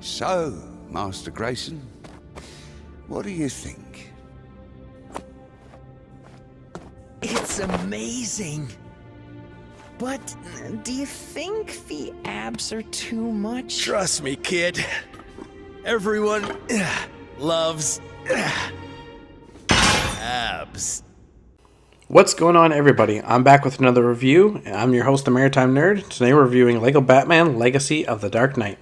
So, Master Grayson, what do you think? It's amazing. But do you think the abs are too much? Trust me, kid. Everyone loves abs. What's going on, everybody? I'm back with another review. I'm your host, the Maritime Nerd. Today we're reviewing LEGO Batman Legacy of the Dark Knight.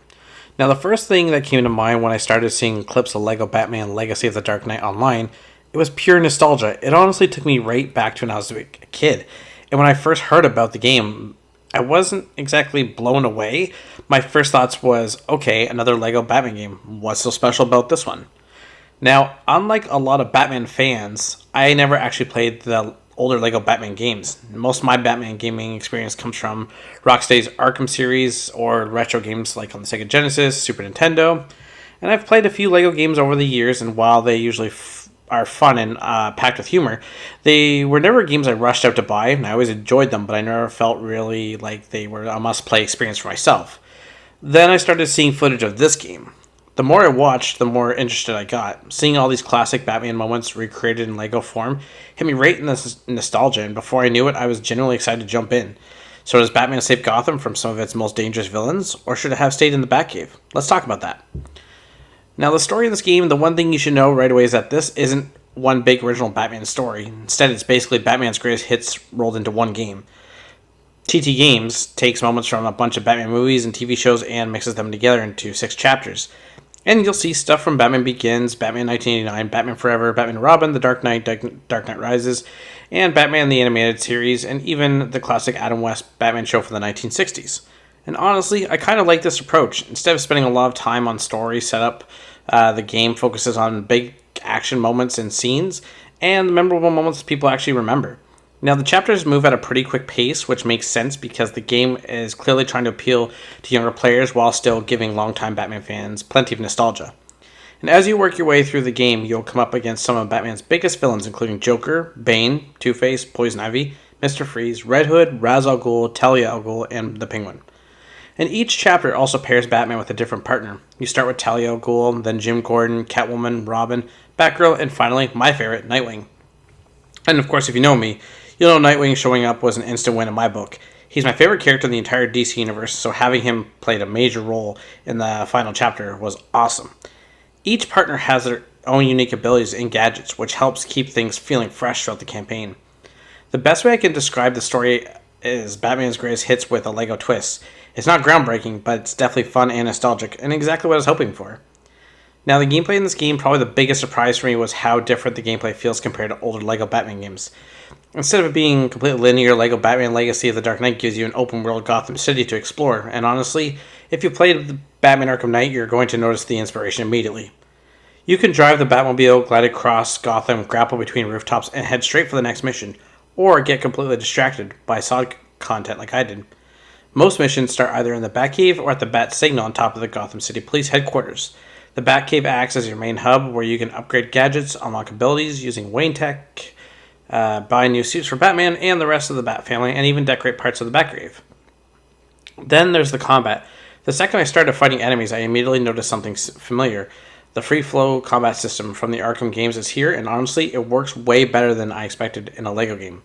Now, the first thing that came to mind when I started seeing clips of LEGO Batman Legacy of the Dark Knight online, it was pure nostalgia. It honestly took me right back to when I was a kid. And when I first heard about the game, I wasn't exactly blown away. My first thoughts was, okay, another LEGO Batman game. What's so special about this one? Now, unlike a lot of Batman fans, I never actually played the older LEGO Batman games. Most of my Batman gaming experience comes from Rocksteady's Arkham series or retro games like on the Sega Genesis, Super Nintendo. And I've played a few LEGO games over the years, and while they usually are fun and packed with humor, they were never games I rushed out to buy, and I always enjoyed them, but I never felt really like they were a must-play experience for myself. Then I started seeing footage of this game. The more I watched, the more interested I got. Seeing all these classic Batman moments recreated in LEGO form hit me right in the nostalgia, and before I knew it, I was genuinely excited to jump in. So does Batman save Gotham from some of its most dangerous villains, or should it have stayed in the Batcave? Let's talk about that. Now, the story of this game, the one thing you should know right away is that this isn't one big original Batman story. Instead, it's basically Batman's greatest hits rolled into one game. TT Games takes moments from a bunch of Batman movies and TV shows and mixes them together into 6 chapters. And you'll see stuff from Batman Begins, Batman 1989, Batman Forever, Batman and Robin, The Dark Knight, Dark Knight Rises, and Batman the Animated Series, and even the classic Adam West Batman show from the 1960s. And honestly, I kind of like this approach. Instead of spending a lot of time on story setup, the game focuses on big action moments and scenes, and memorable moments people actually remember. Now, the chapters move at a pretty quick pace, which makes sense because the game is clearly trying to appeal to younger players while still giving longtime Batman fans plenty of nostalgia. And as you work your way through the game, you'll come up against some of Batman's biggest villains, including Joker, Bane, Two-Face, Poison Ivy, Mr. Freeze, Red Hood, Ra's al Ghul, Talia al Ghul, and the Penguin. And each chapter also pairs Batman with a different partner. You start with Talia al Ghul, then Jim Gordon, Catwoman, Robin, Batgirl, and finally, my favorite, Nightwing. And of course, if you know me, you'll know Nightwing showing up was an instant win in my book. He's my favorite character in the entire DC universe, so having him played a major role in the final chapter was awesome. Each partner has their own unique abilities and gadgets, which helps keep things feeling fresh throughout the campaign. The best way I can describe the story is Batman's greatest hits with a LEGO twist. It's not groundbreaking, but it's definitely fun and nostalgic, and exactly what I was hoping for. Now, the gameplay in this game, probably the biggest surprise for me was how different the gameplay feels compared to older LEGO Batman games. Instead of it being completely linear, LEGO Batman Legacy of the Dark Knight gives you an open-world Gotham City to explore, and honestly, if you played the Batman Arkham Knight, you're going to notice the inspiration immediately. You can drive the Batmobile, glide across Gotham, grapple between rooftops, and head straight for the next mission, or get completely distracted by side content like I did. Most missions start either in the Batcave or at the Bat Signal on top of the Gotham City Police headquarters. The Batcave acts as your main hub where you can upgrade gadgets, unlock abilities using Wayne Tech, buy new suits for Batman and the rest of the Bat family, and even decorate parts of the Batcave. Then there's the combat. The second I started fighting enemies, I immediately noticed something familiar. The free-flow combat system from the Arkham games is here, and honestly, it works way better than I expected in a LEGO game.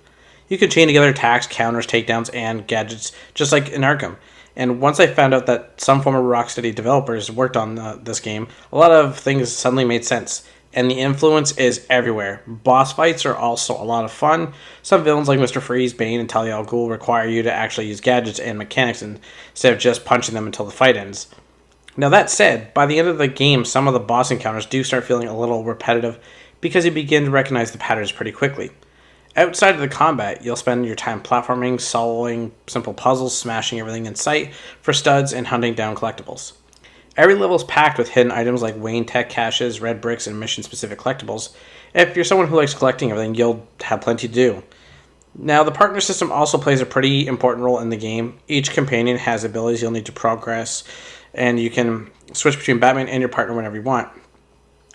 You can chain together attacks, counters, takedowns, and gadgets just like in Arkham. And once I found out that some former Rocksteady developers worked on this game, a lot of things suddenly made sense. And the influence is everywhere. Boss fights are also a lot of fun. Some villains like Mr. Freeze, Bane, and Talia al Ghul require you to actually use gadgets and mechanics instead of just punching them until the fight ends. Now that said, by the end of the game, some of the boss encounters do start feeling a little repetitive because you begin to recognize the patterns pretty quickly. Outside of the combat, you'll spend your time platforming, solving simple puzzles, smashing everything in sight for studs, and hunting down collectibles. Every level is packed with hidden items like Wayne Tech caches, red bricks, and mission-specific collectibles. If you're someone who likes collecting everything, you'll have plenty to do. Now, the partner system also plays a pretty important role in the game. Each companion has abilities you'll need to progress, and you can switch between Batman and your partner whenever you want.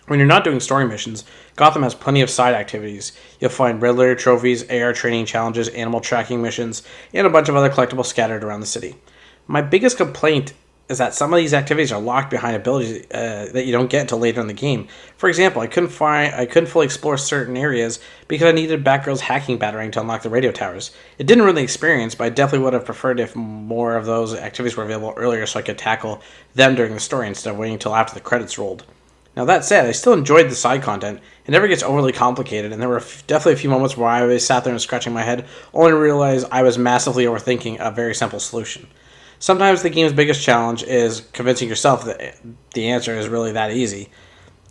When you're not doing story missions, Gotham has plenty of side activities. You'll find Riddler trophies, AR training challenges, animal tracking missions, and a bunch of other collectibles scattered around the city. My biggest complaint is that some of these activities are locked behind abilities that you don't get until later in the game. For example, I couldn't fully explore certain areas because I needed Batgirl's hacking batarang to unlock the radio towers. It didn't really experience, but I definitely would have preferred if more of those activities were available earlier so I could tackle them during the story instead of waiting until after the credits rolled. Now that said, I still enjoyed the side content. It never gets overly complicated, and there were definitely a few moments where I always sat there and scratching my head, only to realize I was massively overthinking a very simple solution. Sometimes the game's biggest challenge is convincing yourself that the answer is really that easy.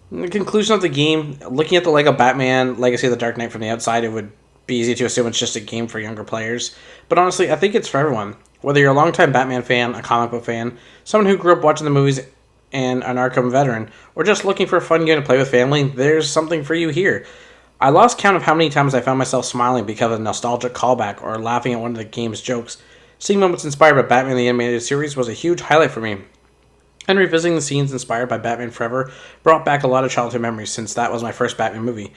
In the conclusion of the game, looking at the LEGO Batman Legacy of the Dark Knight from the outside, it would be easy to assume it's just a game for younger players. But honestly, I think it's for everyone. Whether you're a longtime Batman fan, a comic book fan, someone who grew up watching the movies, and an Arkham veteran, or just looking for a fun game to play with family, there's something for you here. I lost count of how many times I found myself smiling because of a nostalgic callback or laughing at one of the game's jokes. Seeing moments inspired by Batman the Animated Series was a huge highlight for me. And revisiting the scenes inspired by Batman Forever brought back a lot of childhood memories since that was my first Batman movie.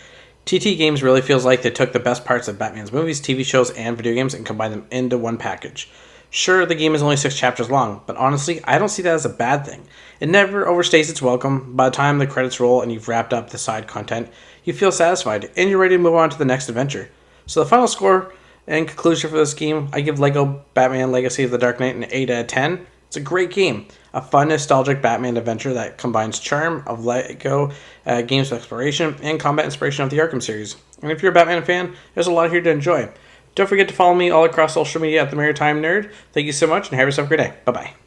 TT Games really feels like they took the best parts of Batman's movies, TV shows, and video games and combined them into one package. Sure, the game is only 6 chapters long, but honestly, I don't see that as a bad thing. It never overstays its welcome. By the time the credits roll and you've wrapped up the side content, you feel satisfied, and you're ready to move on to the next adventure. So the final score and conclusion for this game, I give LEGO Batman Legacy of the Dark Knight an 8 out of 10. It's a great game. A fun, nostalgic Batman adventure that combines charm of LEGO games of exploration and combat inspiration of the Arkham series. And if you're a Batman fan, there's a lot here to enjoy. Don't forget to follow me all across social media at the Maritime Nerd. Thank you so much, and have yourself a great day. Bye-bye.